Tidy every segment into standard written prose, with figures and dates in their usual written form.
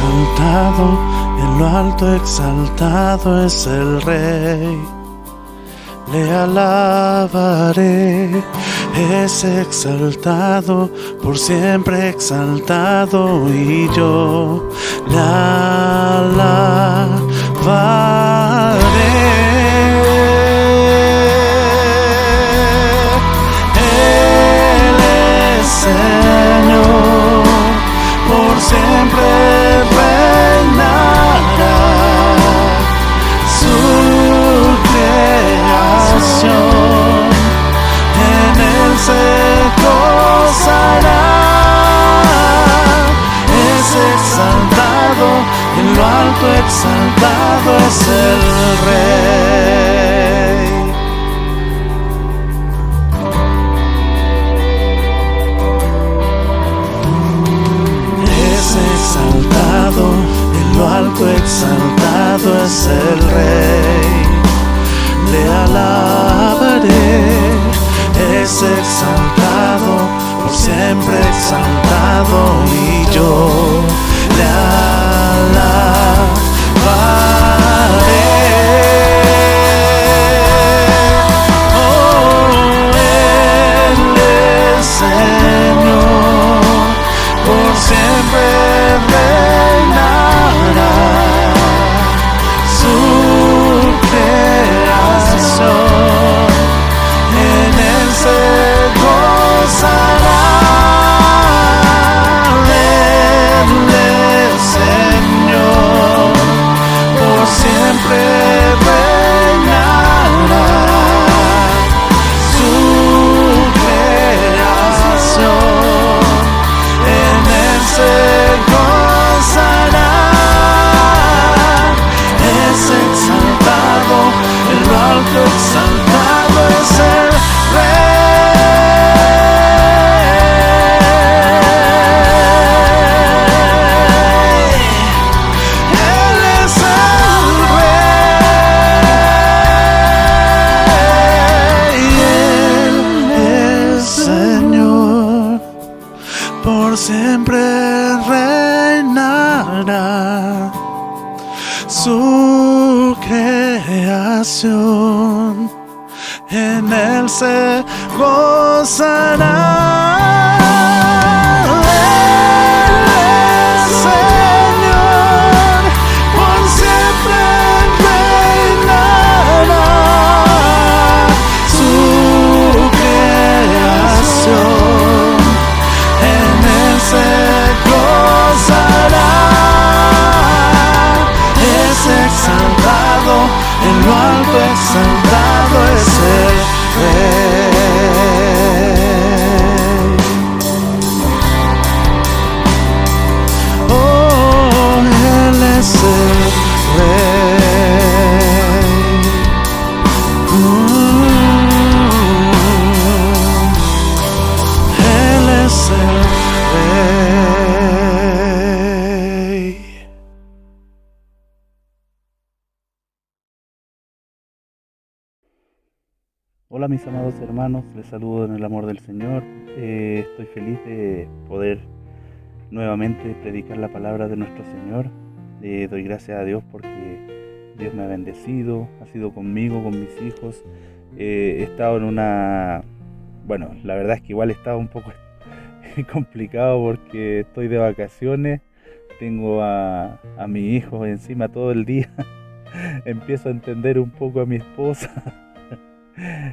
exaltado, en lo alto exaltado es el Rey. Le alabaré, es exaltado, por siempre exaltado, y yo le alabaré. Él es Señor, por siempre reinará. Su creación en él se gozará. Es exaltado, en lo alto exaltado es el Rey. Es exaltado, en lo alto exaltado es el Rey. Le alabaré, es exaltado, por siempre exaltado, y yo le alabaré. Oh, Él es Señor, por siempre reinará. Su creación en él se gozará. Él es Señor, por siempre reinará. Su creación en él se gozará. Es exaltado, en lo alto exaltado es el Rey. Él es el Rey. Él es Señor, por siempre reinará. Su creación en él se gozará. Él es Señor, por siempre reinará. Su creación en él se gozará. Es exaltado, en lo alto exaltado es el Rey. Oh, Él es el Rey. Él es el Rey. Hola mis amados hermanos, les saludo en el amor del Señor. Estoy feliz de poder nuevamente predicar la palabra de nuestro Señor. Doy gracias a Dios porque Dios me ha bendecido, ha sido conmigo, con mis hijos. He estado en una... Bueno, la verdad es que igual he estado un poco complicado porque estoy de vacaciones, tengo a mi hijo encima todo el día. Empiezo a entender un poco a mi esposa.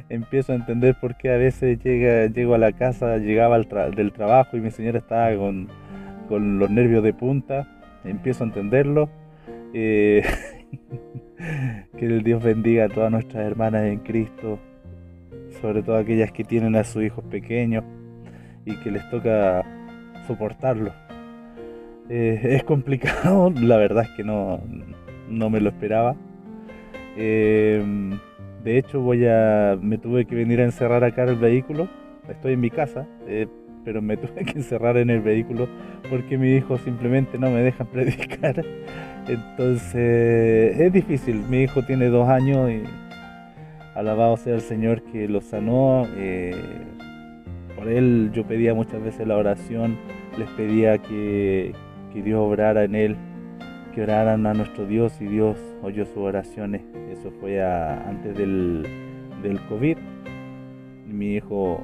Empiezo a entender por qué a veces llego a la casa, llegaba del trabajo y mi señora estaba con los nervios de punta. Empiezo a entenderlo. Que el Dios bendiga a todas nuestras hermanas en Cristo, sobre todo aquellas que tienen a sus hijos pequeños y que les toca soportarlo. Es complicado, la verdad es que no me lo esperaba. De hecho me tuve que venir a encerrar acá en el vehículo. Estoy en mi casa, pero me tuve que encerrar en el vehículo porque mis hijos simplemente no me dejan predicar. Entonces es difícil. Mi hijo tiene 2 años y alabado sea el Señor que lo sanó. Por él yo pedía muchas veces la oración, les pedía que Dios obrara en él, que oraran a nuestro Dios y Dios oyó sus oraciones. Eso fue antes del COVID. Mi hijo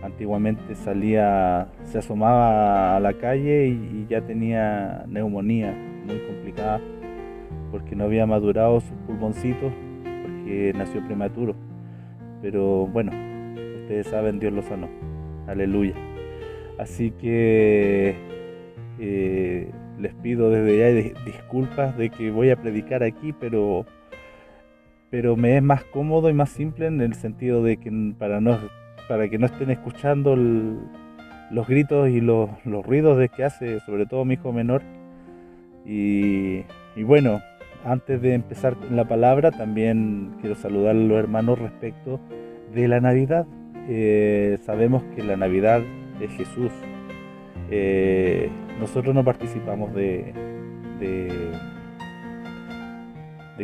antiguamente se asomaba a la calle y ya tenía neumonía muy complicada porque no había madurado sus pulmoncitos, porque nació prematuro. Pero bueno, ustedes saben, Dios lo sanó. Aleluya. Así que les pido desde ya disculpas de que voy a predicar aquí, pero me es más cómodo y más simple en el sentido de que para que no estén escuchando los gritos y los ruidos de que hace sobre todo mi hijo menor. Y bueno, antes de empezar con la palabra, también quiero saludar a los hermanos respecto de la Navidad. Sabemos que la Navidad es Jesús. Nosotros no participamos de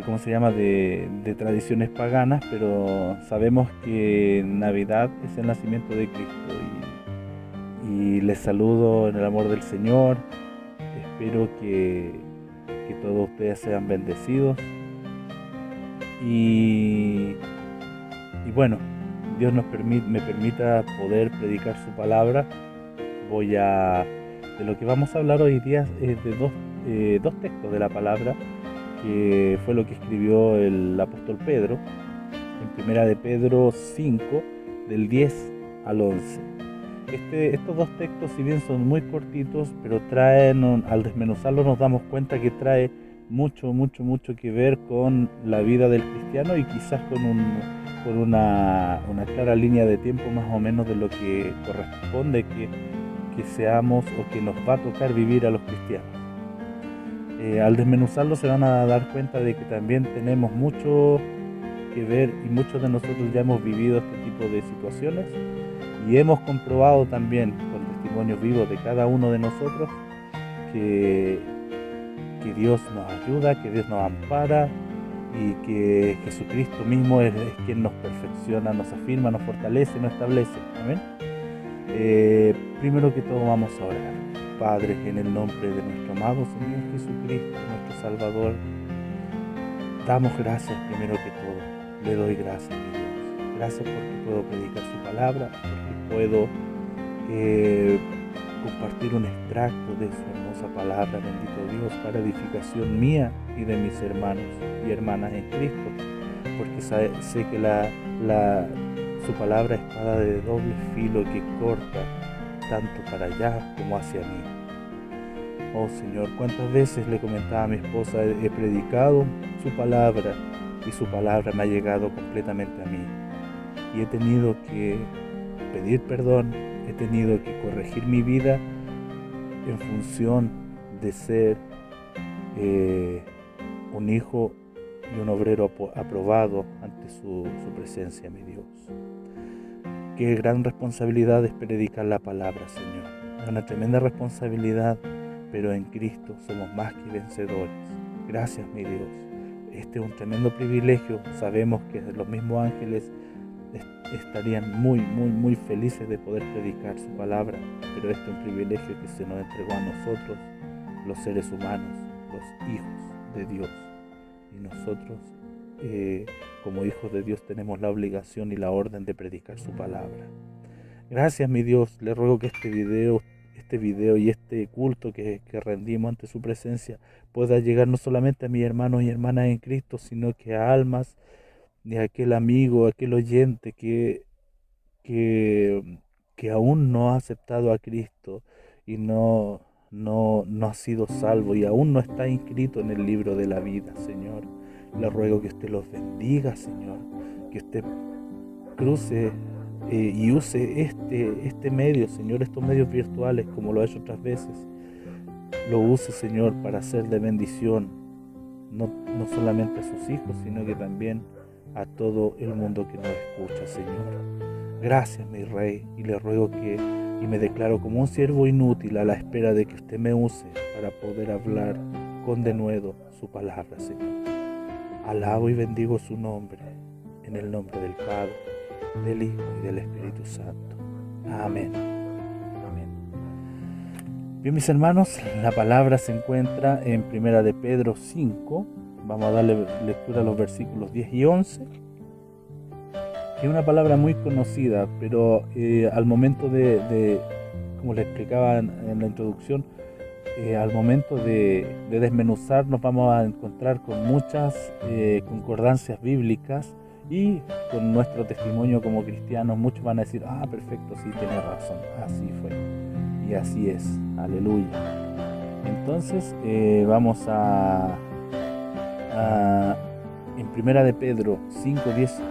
¿cómo se llama? De tradiciones paganas, pero sabemos que Navidad es el nacimiento de Cristo. Y les saludo en el amor del Señor. Espero que todos ustedes sean bendecidos. Y bueno, Dios me permita poder predicar su palabra. De lo que vamos a hablar hoy día es de dos textos de la palabra, que fue lo que escribió el apóstol Pedro, en primera de Pedro 5, del 10 al 11. Estos dos textos, si bien son muy cortitos, pero al desmenuzarlo nos damos cuenta que trae mucho que ver con la vida del cristiano y quizás con una clara línea de tiempo más o menos de lo que corresponde que seamos o que nos va a tocar vivir a los cristianos. Al desmenuzarlo se van a dar cuenta de que también tenemos mucho que ver y muchos de nosotros ya hemos vivido este tipo de situaciones y hemos comprobado también con testimonios vivos de cada uno de nosotros que Dios nos ayuda, que Dios nos ampara y que Jesucristo mismo es quien nos perfecciona, nos afirma, nos fortalece, nos establece. Amén. Primero que todo vamos a orar. Padre, en el nombre de nuestro amado Señor Jesucristo, nuestro Salvador, damos gracias primero que todo. Le doy gracias, mi Dios. Gracias porque puedo predicar su palabra, porque puedo compartir un extracto de su hermosa palabra, bendito Dios, para edificación mía y de mis hermanos y hermanas en Cristo, porque sé que su palabra es espada de doble filo que corta tanto para allá como hacia mí. Oh Señor, cuántas veces le comentaba a mi esposa, he predicado su palabra y su palabra me ha llegado completamente a mí y he tenido que pedir perdón, he tenido que corregir mi vida en función de ser un hijo y un obrero aprobado ante su presencia, mi Dios. Qué gran responsabilidad es predicar la palabra, Señor. Es una tremenda responsabilidad, pero en Cristo somos más que vencedores. Gracias, mi Dios. Este es un tremendo privilegio. Sabemos que los mismos ángeles estarían muy felices de poder predicar su palabra, pero este es un privilegio que se nos entregó a nosotros, los seres humanos, los hijos de Dios. Y nosotros, como hijos de Dios, tenemos la obligación y la orden de predicar su palabra. Gracias, mi Dios. Le ruego que este video y este culto que rendimos ante su presencia pueda llegar no solamente a mis hermanos y hermanas en Cristo, sino que a almas de aquel amigo, aquel oyente que aún no ha aceptado a Cristo y no ha sido salvo y aún no está inscrito en el libro de la vida, Señor. Le ruego que usted los bendiga, Señor, que usted cruce y use este medio, Señor, estos medios virtuales como lo ha hecho otras veces. Lo use, Señor, para ser de bendición, no solamente a sus hijos, sino que también a todo el mundo que nos escucha, Señor. Gracias, mi Rey, y le ruego y me declaro como un siervo inútil a la espera de que usted me use para poder hablar con denuedo su palabra, Señor. Alabo y bendigo su nombre, en el nombre del Padre, del Hijo y del Espíritu Santo. Amén. Amén. Bien, mis hermanos, la palabra se encuentra en Primera de Pedro 5. Vamos a darle lectura a los versículos 10 y 11, que es una palabra muy conocida, pero al momento como les explicaba en la introducción, al momento de desmenuzar nos vamos a encontrar con muchas concordancias bíblicas, y con nuestro testimonio como cristianos muchos van a decir: ah, perfecto, sí, tienes razón, así fue. Y así es, aleluya. Entonces vamos en Primera de Pedro 5, 10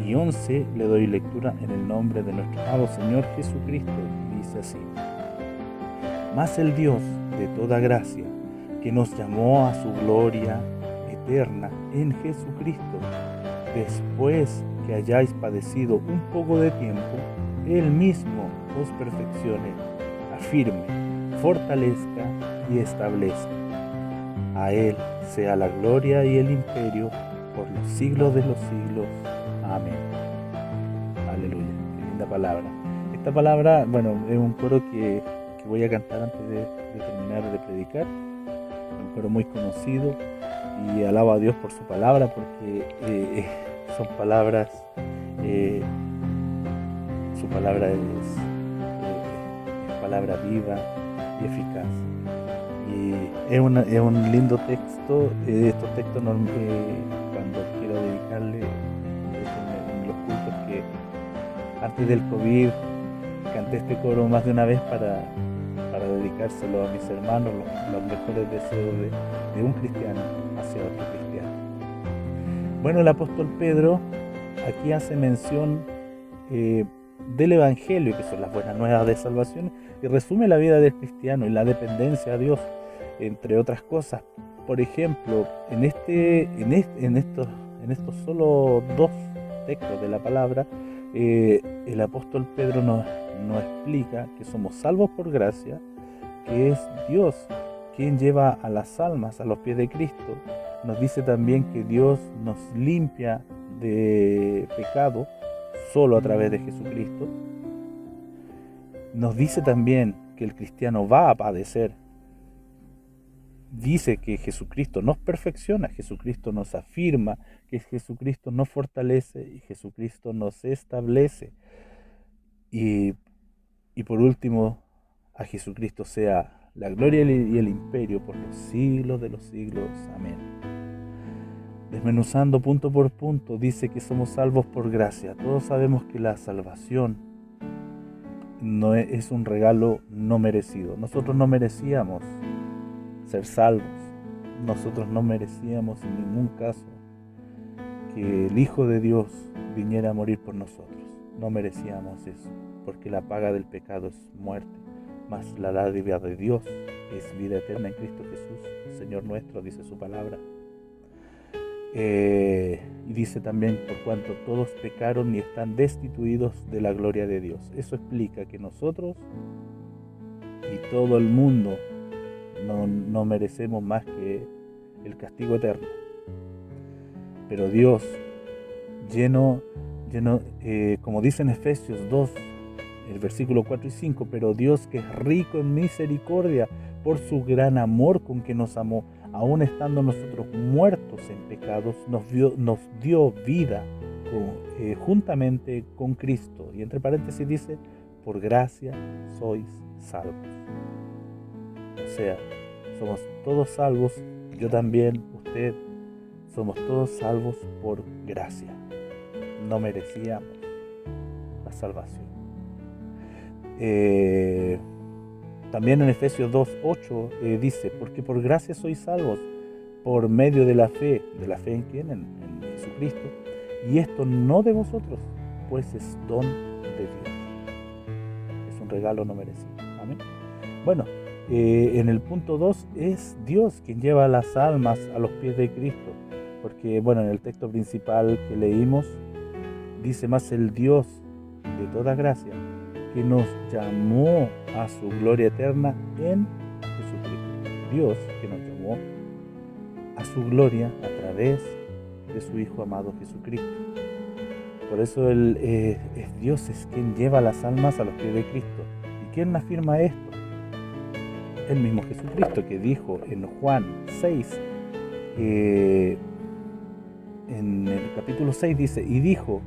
y 11 le doy lectura en el nombre de nuestro amado Señor Jesucristo. Dice así: mas el Dios de toda gracia, que nos llamó a su gloria eterna en Jesucristo, después que hayáis padecido un poco de tiempo, Él mismo os perfeccione, afirme, fortalezca y establezca. A Él sea la gloria y el imperio por los siglos de los siglos. Amén. Aleluya. Qué linda palabra. Esta palabra, bueno, es un coro que voy a cantar antes de terminar de predicar. Un coro muy conocido, y alabo a Dios por su palabra, porque son palabras, su palabra es palabra viva y eficaz. Y es un lindo texto. Estos textos cuando quiero dedicarle en los cultos, que antes del COVID canté este coro más de una vez para dedicárselo a mis hermanos, los mejores deseos de un cristiano hacia otro cristiano. Bueno, el apóstol Pedro aquí hace mención del Evangelio, que son las buenas nuevas de salvación, y resume la vida del cristiano y la dependencia a Dios, entre otras cosas. Por ejemplo, en estos solo dos textos de la palabra, el apóstol Pedro nos explica que somos salvos por gracia, que es Dios quien lleva a las almas a los pies de Cristo. Nos dice también que Dios nos limpia de pecado solo a través de Jesucristo. Nos dice también que el cristiano va a padecer. Dice que Jesucristo nos perfecciona, Jesucristo nos afirma, que Jesucristo nos fortalece y Jesucristo nos establece. Y por último, a Jesucristo sea la gloria y el imperio por los siglos de los siglos. Amén. Desmenuzando punto por punto, dice que somos salvos por gracia. Todos sabemos que la salvación no es un regalo no merecido. Nosotros no merecíamos ser salvos. Nosotros no merecíamos en ningún caso que el Hijo de Dios viniera a morir por nosotros. No merecíamos eso, porque la paga del pecado es muerte, mas la dádiva de Dios es vida eterna en Cristo Jesús, Señor nuestro, dice su palabra. Y dice también: por cuanto todos pecaron y están destituidos de la gloria de Dios. Eso explica que nosotros y todo el mundo no merecemos más que el castigo eterno. Pero Dios, lleno, como dice en Efesios 2, el versículo 4 y 5, pero Dios, que es rico en misericordia, por su gran amor con que nos amó, aun estando nosotros muertos en pecados, nos dio vida juntamente con Cristo. Y entre paréntesis dice: por gracia sois salvos. O sea, somos todos salvos, yo también, usted, somos todos salvos por gracia. No merecíamos la salvación. También en Efesios 2:8 dice: porque por gracia sois salvos por medio de la fe. ¿De la fe en quién? En Jesucristo. Y esto no de vosotros, pues es don de Dios. Es un regalo no merecido. Amén. Bueno, en el punto 2 es Dios quien lleva las almas a los pies de Cristo. Porque, bueno, en el texto principal que leímos dice: más el Dios de toda gracia, que nos llamó a su gloria eterna en Jesucristo. Dios que nos llamó a su gloria a través de su Hijo amado Jesucristo. Por eso Dios es quien lleva las almas a los pies de Cristo. ¿Y quién afirma esto? el mismo Jesucristo, que dijo en Juan 6, en el capítulo 6 dice, y dijo,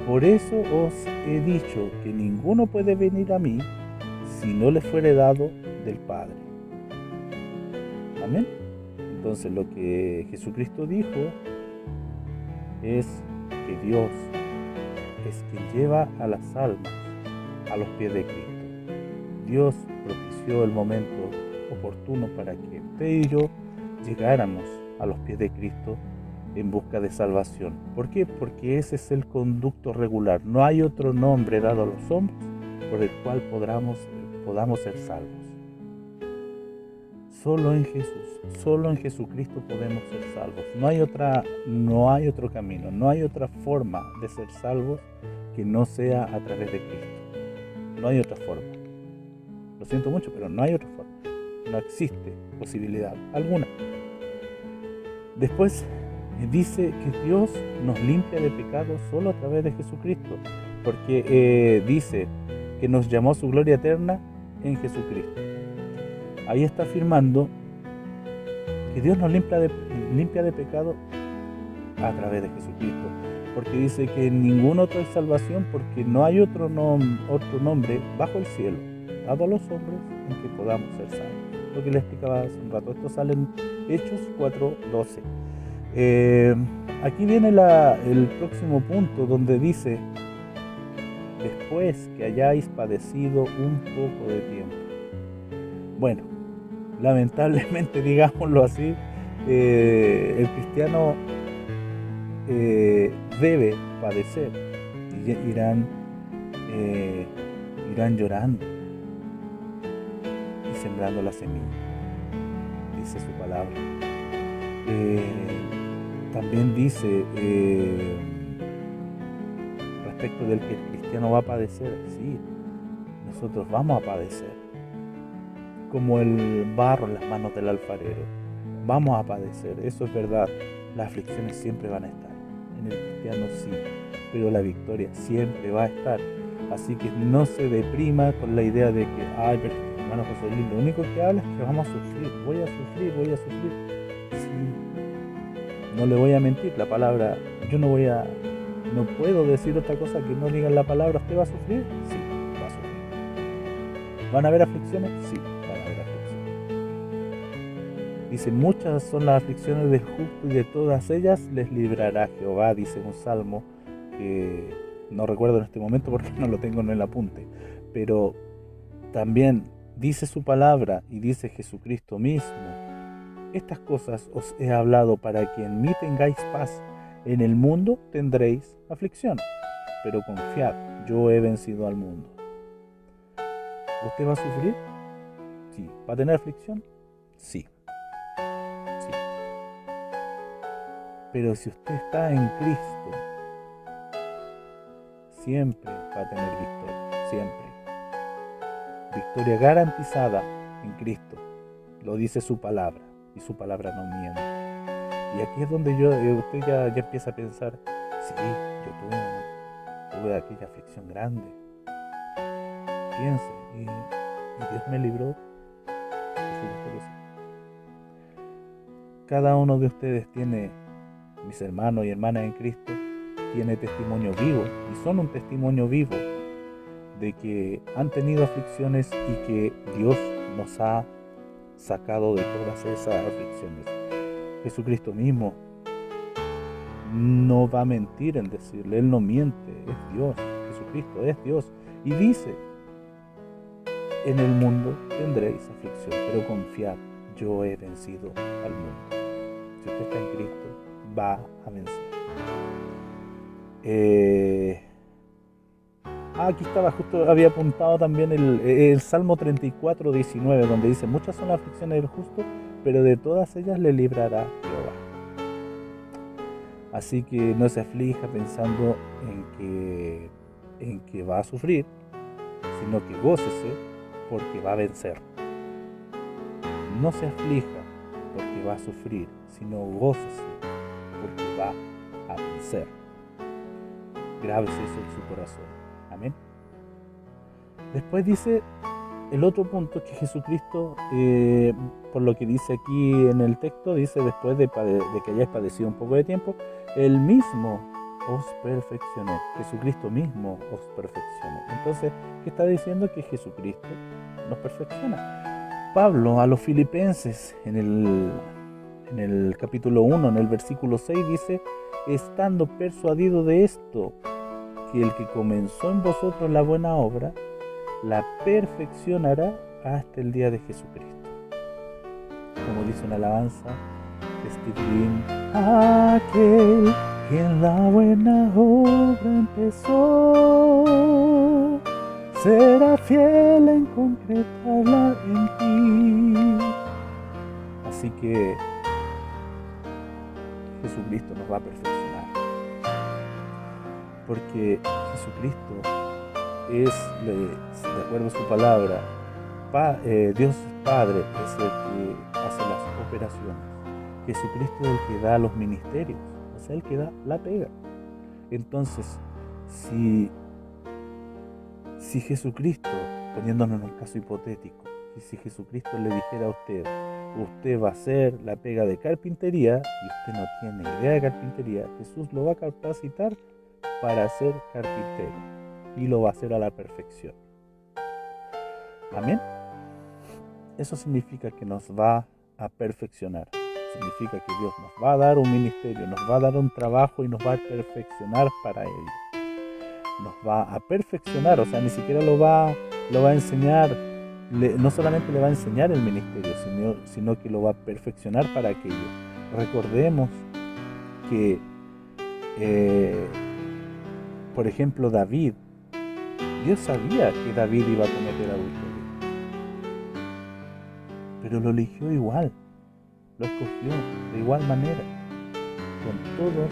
por eso os he dicho que ninguno puede venir a mí si no le fuere dado del Padre. Amén. Entonces lo que Jesucristo dijo es que Dios es quien lleva a las almas a los pies de Cristo. Dios propició el momento oportuno para que usted y yo llegáramos a los pies de Cristo en busca de salvación. ¿Por qué? Porque ese es el conducto regular. No hay otro nombre dado a los hombres por el cual podamos ser salvos. Solo en Jesús, solo en Jesucristo podemos ser salvos. No hay otro camino, no hay otra forma de ser salvos que no sea a través de Cristo. No hay otra forma. Lo siento mucho, pero no hay otra forma. No existe posibilidad alguna. Después dice que Dios nos limpia de pecado solo a través de Jesucristo, porque dice que nos llamó a su gloria eterna en Jesucristo. Ahí está afirmando que Dios nos limpia de pecado a través de Jesucristo, porque dice que en ningún otro hay salvación, porque no hay otro nombre bajo el cielo dado a los hombres en que podamos ser salvos. Lo que le explicaba hace un rato, esto sale en Hechos 4:12. Aquí viene el próximo punto donde dice, después que hayáis padecido un poco de tiempo. Bueno, lamentablemente, digámoslo así, el cristiano debe padecer, y irán llorando y sembrando la semilla, dice su palabra. También dice respecto del que el cristiano va a padecer. Sí, nosotros vamos a padecer como el barro en las manos del alfarero. Vamos a padecer, eso es verdad. Las aflicciones siempre van a estar en el cristiano, sí, pero la victoria siempre va a estar. Así que no se deprima con la idea de que, ay, pero hermano José Luis, lo único que habla es que vamos a sufrir, voy a sufrir. Sí, no le voy a mentir, la palabra, no puedo decir otra cosa que no diga la palabra. ¿Usted va a sufrir? Sí, va a sufrir. ¿Van a haber aflicciones? Sí, van a haber aflicciones. Dice, muchas son las aflicciones del justo y de todas ellas les librará Jehová, dice un salmo que no recuerdo en este momento porque no lo tengo en el apunte, pero también dice su palabra y dice Jesucristo mismo, estas cosas os he hablado para que en mí tengáis paz. En el mundo tendréis aflicción, pero confiad, yo he vencido al mundo. ¿Usted va a sufrir? Sí. ¿Va a tener aflicción? Sí. Pero si usted está en Cristo, siempre va a tener victoria, siempre. Victoria garantizada en Cristo, lo dice su palabra, y su palabra no miente. Y aquí es donde usted ya empieza a pensar, sí, yo tuve aquella aflicción grande. Piense, y Dios me libró. Cada uno de ustedes tiene, mis hermanos y hermanas en Cristo, tiene testimonio vivo, y son un testimonio vivo de que han tenido aflicciones y que Dios nos ha sacado de todas esas aflicciones. Jesucristo mismo no va a mentir en decirle, Él no miente, es Dios, Jesucristo es Dios, y dice, en el mundo tendréis aflicción, pero confiad, yo he vencido al mundo. Si usted está en Cristo, va a vencer. Aquí estaba, justo había apuntado también el Salmo 34:19, donde dice, muchas son las aflicciones del justo, pero de todas ellas le librará Jehová. Así que no se aflija pensando en que va a sufrir, sino que gócese porque va a vencer. No se aflija porque va a sufrir, sino gócese porque va a vencer. Grábese eso en su corazón. Amén. Después dice el otro punto es que Jesucristo, por lo que dice aquí en el texto, dice después de que hayáis padecido un poco de tiempo, Él mismo os perfeccione. Jesucristo mismo os perfeccione. Entonces, ¿qué está diciendo? Que Jesucristo nos perfecciona. Pablo a los Filipenses en el capítulo 1, en el versículo 6, dice: estando persuadido de esto, que el que comenzó en vosotros la buena obra, la perfeccionará hasta el día de Jesucristo. Como dice una alabanza de Steve Green: aquel que en la buena obra empezó, será fiel en concretarla en ti. Así que Jesucristo nos va a perfeccionar, porque Jesucristo es, de acuerdo a su palabra, Dios Padre es el que hace las operaciones. Jesucristo es el que da los ministerios, o sea, el que da la pega. Entonces, si Jesucristo, poniéndonos en el caso hipotético, si Jesucristo le dijera a usted va a hacer la pega de carpintería, y usted no tiene idea de carpintería, Jesús lo va a capacitar para ser carpintero, y lo va a hacer a la perfección. Amén. Eso significa que nos va a perfeccionar. Significa que Dios nos va a dar un ministerio, nos va a dar un trabajo y nos va a perfeccionar para ello. Nos va a perfeccionar, o sea, ni siquiera lo va a enseñar, no solamente le va a enseñar el ministerio, sino que lo va a perfeccionar para aquello. Recordemos que, por ejemplo, David, Dios sabía que David iba a cometer adulterio, pero lo eligió igual, lo escogió de igual manera, con todos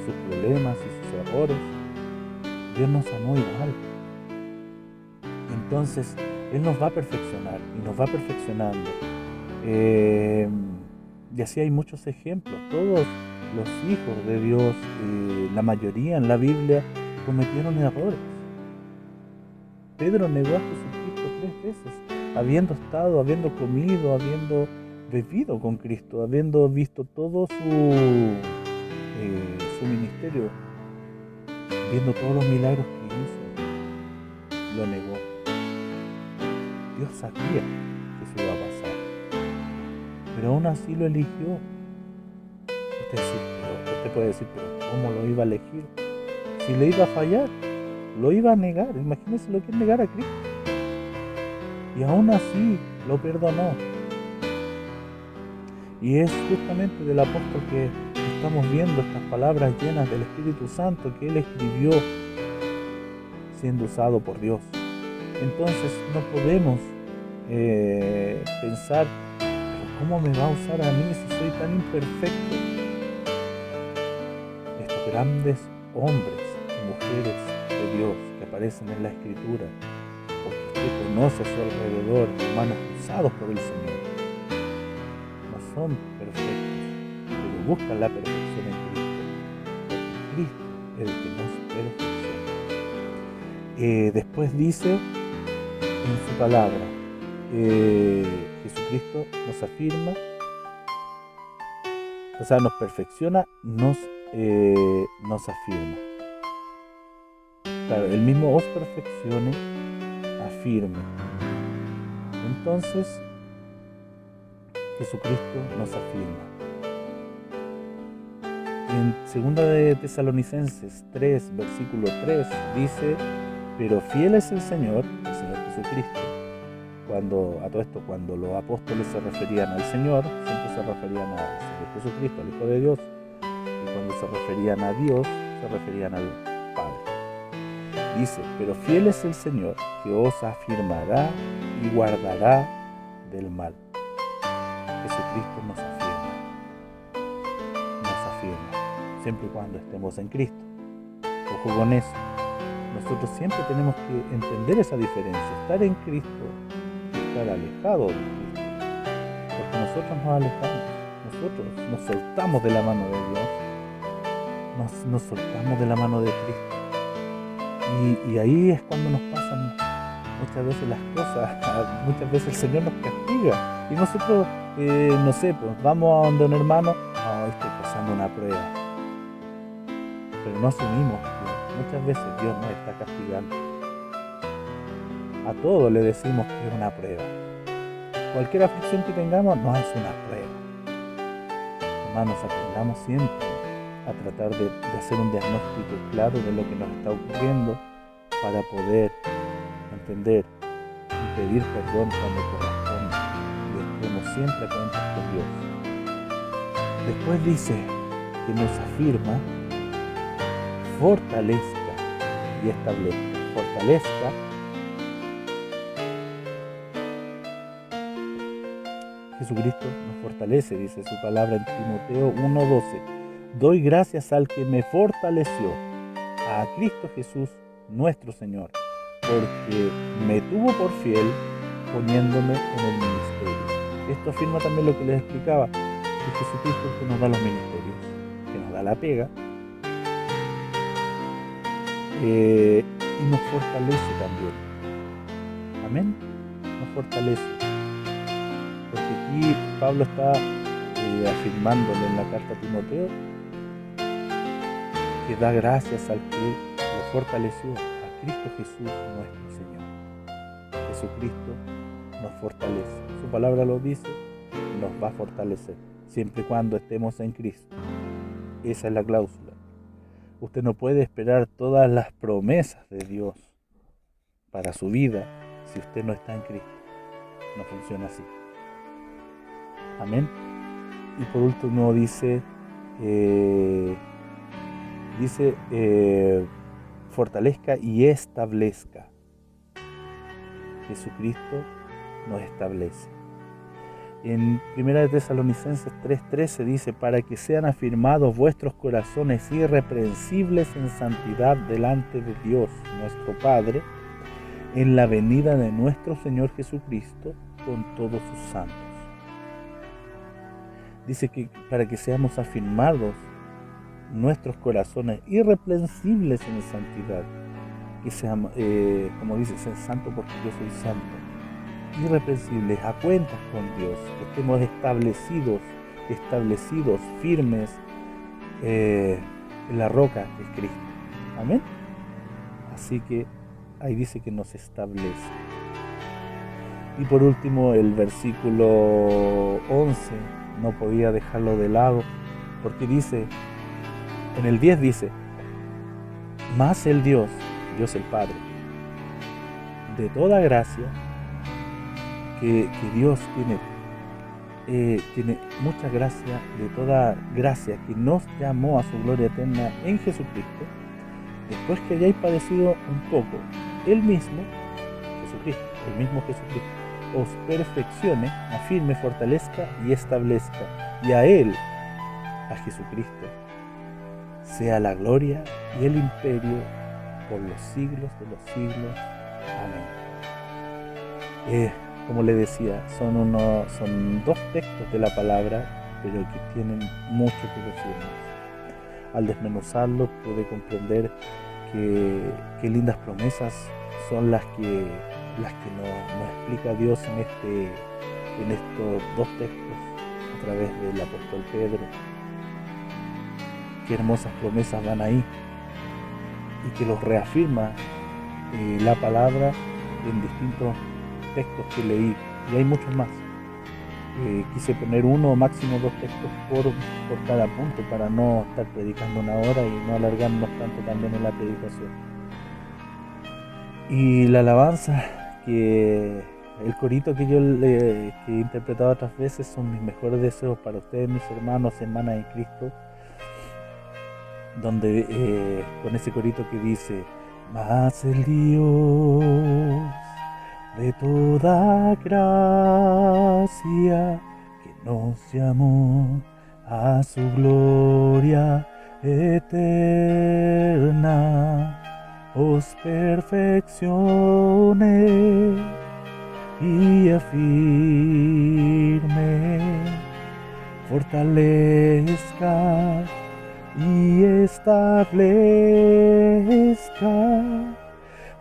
sus problemas y sus errores. Dios nos amó igual. Entonces, Él nos va a perfeccionar y nos va perfeccionando. Y así hay muchos ejemplos. Todos los hijos de Dios, la mayoría en la Biblia, cometieron errores. Pedro negó a Jesucristo 3 veces, habiendo comido, habiendo bebido con Cristo, habiendo visto todo su ministerio, viendo todos los milagros que hizo, lo negó. Dios sabía que eso iba a pasar, pero aún así lo eligió. Usted puede decir, pero ¿cómo lo iba a elegir? Si le iba a fallar, lo iba a negar. Imagínese lo que es negar a Cristo. Y aún así lo perdonó. Y es justamente del apóstol que estamos viendo estas palabras llenas del Espíritu Santo que él escribió siendo usado por Dios. Entonces no podemos pensar, pero ¿cómo me va a usar a mí si soy tan imperfecto? Estos grandes hombres y mujeres de Dios que aparecen en la Escritura, porque usted conoce a su alrededor, hermanos usados por el Señor, no son perfectos, pero buscan la perfección en Cristo, porque Cristo es el que nos perfecciona. Después dice en su palabra, Jesucristo nos afirma, o sea, nos perfecciona, nos afirma. Claro, el mismo os perfeccione, afirme. Entonces, Jesucristo nos afirma. En 2 de Tesalonicenses 3, versículo 3, dice: pero fiel es el Señor Jesucristo. Cuando los apóstoles se referían al Señor, siempre se referían al Señor Jesucristo, al Hijo de Dios. Y cuando se referían a Dios, se referían al Padre. Dice: pero fiel es el Señor, que os afirmará y guardará del mal. Jesucristo nos afirma, siempre y cuando estemos en Cristo. Ojo con eso. Nosotros siempre tenemos que entender esa diferencia, estar en Cristo y estar alejado de Cristo, porque nosotros nos alejamos, nosotros nos soltamos de la mano de Dios, nos soltamos de la mano de Cristo, y ahí es cuando nos pasan muchas veces las cosas, muchas veces el Señor nos castiga y nosotros, no sé, pues vamos a donde un hermano, no, estoy pasando una prueba, pero no asumimos que muchas veces Dios nos está castigando. A todos le decimos que es una prueba. Cualquier aflicción que tengamos no es una prueba. Hermanos, aprendamos siempre a tratar de hacer un diagnóstico claro de lo que nos está ocurriendo para poder entender y pedir perdón cuando corresponde y estemos siempre atentos con Dios. Después dice que nos afirma, fortalezca y establezca. Fortalezca Jesucristo nos fortalece, dice su palabra en Timoteo 1:12. Doy gracias al que me fortaleció, a Cristo Jesús nuestro Señor, porque me tuvo por fiel poniéndome en el ministerio. Esto afirma también lo que les explicaba, que Jesucristo es el que nos da los ministerios, que nos da la pega, y nos fortalece también. Amén. Nos fortalece. Porque aquí Pablo está afirmándole en la carta a Timoteo que da gracias al que lo fortaleció, a Cristo Jesús nuestro Señor. Jesucristo nos fortalece. Su palabra lo dice, nos va a fortalecer, siempre y cuando estemos en Cristo. Esa es la cláusula. Usted no puede esperar todas las promesas de Dios para su vida si usted no está en Cristo. No funciona así. Amén. Y por último dice fortalezca y establezca. Jesucristo nos establece. En 1 Tesalonicenses 3:13 dice, para que sean afirmados vuestros corazones irreprensibles en santidad delante de Dios nuestro Padre, en la venida de nuestro Señor Jesucristo con todos sus santos. Dice que para que seamos afirmados nuestros corazones irreprensibles en santidad, que seamos, como dice, ser santo porque yo soy santo, irreprensibles, a cuentas con Dios, que estemos establecidos, firmes en la roca que es Cristo. Amén. Así que ahí dice que nos establece. Y por último el versículo 11, no podía dejarlo de lado, porque dice, en el 10 dice, mas el Dios el Padre, de toda gracia, que Dios tiene mucha gracia, de toda gracia, que nos llamó a su gloria eterna en Jesucristo, después que hayáis padecido un poco, el mismo Jesucristo, os perfeccione, afirme, fortalezca y establezca. Y a Él, a Jesucristo, sea la gloria y el imperio por los siglos de los siglos. Amén. Como le decía, son dos textos de la palabra, pero que tienen mucho que decirnos. Al desmenuzarlos pude comprender qué lindas promesas son las que nos explica Dios en estos dos textos a través del apóstol Pedro. Qué hermosas promesas van ahí y que los reafirma la palabra en distintos textos que leí, y hay muchos más. Quise poner uno o máximo dos textos por cada punto para no estar predicando una hora y no alargarnos tanto también en la predicación. Y la alabanza, que el corito que yo que he interpretado otras veces, son mis mejores deseos para ustedes, mis hermanos, hermanas en Cristo, donde con ese corito que dice, mas el Dios de toda gracia, que nos llamó a su gloria eterna, os perfeccione y afirme, fortalezca y establezca.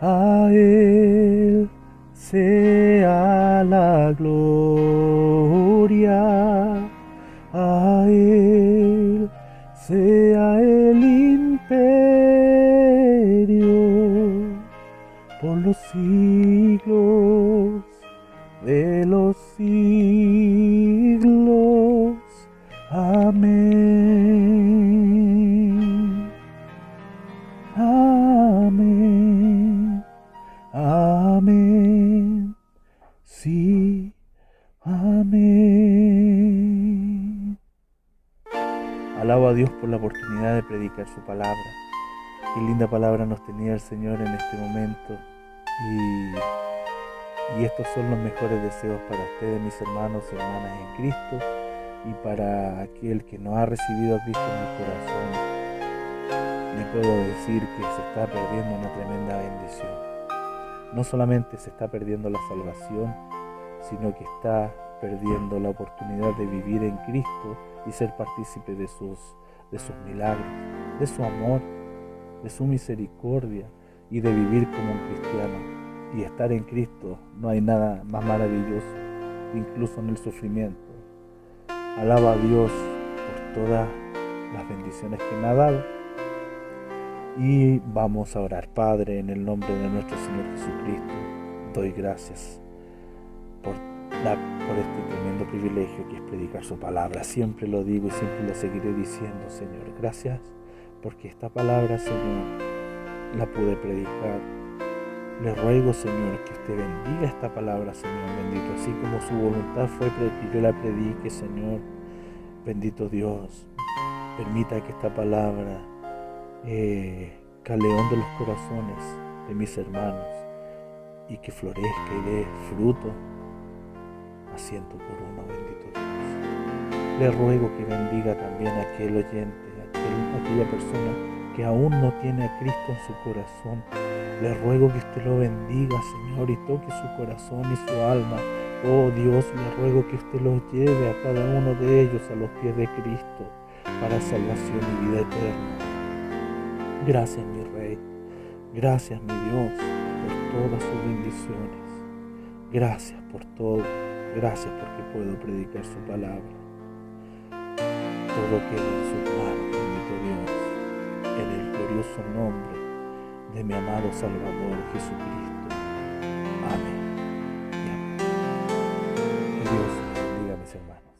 A Él sea la gloria, a Él sea el imperio por los siglos de los siglos. Amén. Amén. Amén. Sí. Amén. Alabo a Dios por la oportunidad de predicar su palabra. Qué linda palabra nos tenía el Señor en este momento. Y estos son los mejores deseos para ustedes, mis hermanos y hermanas en Cristo, y para aquel que no ha recibido a Cristo en el corazón. Le puedo decir que se está perdiendo una tremenda bendición. No solamente se está perdiendo la salvación, sino que está perdiendo la oportunidad de vivir en Cristo y ser partícipe de sus milagros, de su amor, de su misericordia, y de vivir como un cristiano. Y estar en Cristo, no hay nada más maravilloso, incluso en el sufrimiento. Alaba a Dios por todas las bendiciones que me ha dado. Y vamos a orar. Padre, en el nombre de nuestro Señor Jesucristo, doy gracias por este tremendo privilegio que es predicar su palabra. Siempre lo digo y siempre lo seguiré diciendo, Señor. Gracias porque esta palabra, Señor, la pude predicar. Le ruego, Señor, que usted bendiga esta palabra, Señor bendito, así como su voluntad fue que yo la predique, Señor. Bendito Dios, permita que esta palabra cale hondo los corazones de mis hermanos y que florezca y dé fruto a 100 por uno, bendito Dios. Le ruego que bendiga también a aquel oyente, aquella persona que aún no tiene a Cristo en su corazón. Le ruego que usted lo bendiga, Señor, y toque su corazón y su alma. Oh Dios, le ruego que usted los lleve a cada uno de ellos a los pies de Cristo para salvación y vida eterna. Gracias, mi Rey. Gracias, mi Dios, por todas sus bendiciones. Gracias por todo. Gracias porque puedo predicar su palabra. Todo queda en sus manos, bendito Dios, en el glorioso nombre de mi amado Salvador Jesucristo. Amén. Que Dios bendiga a mis hermanos.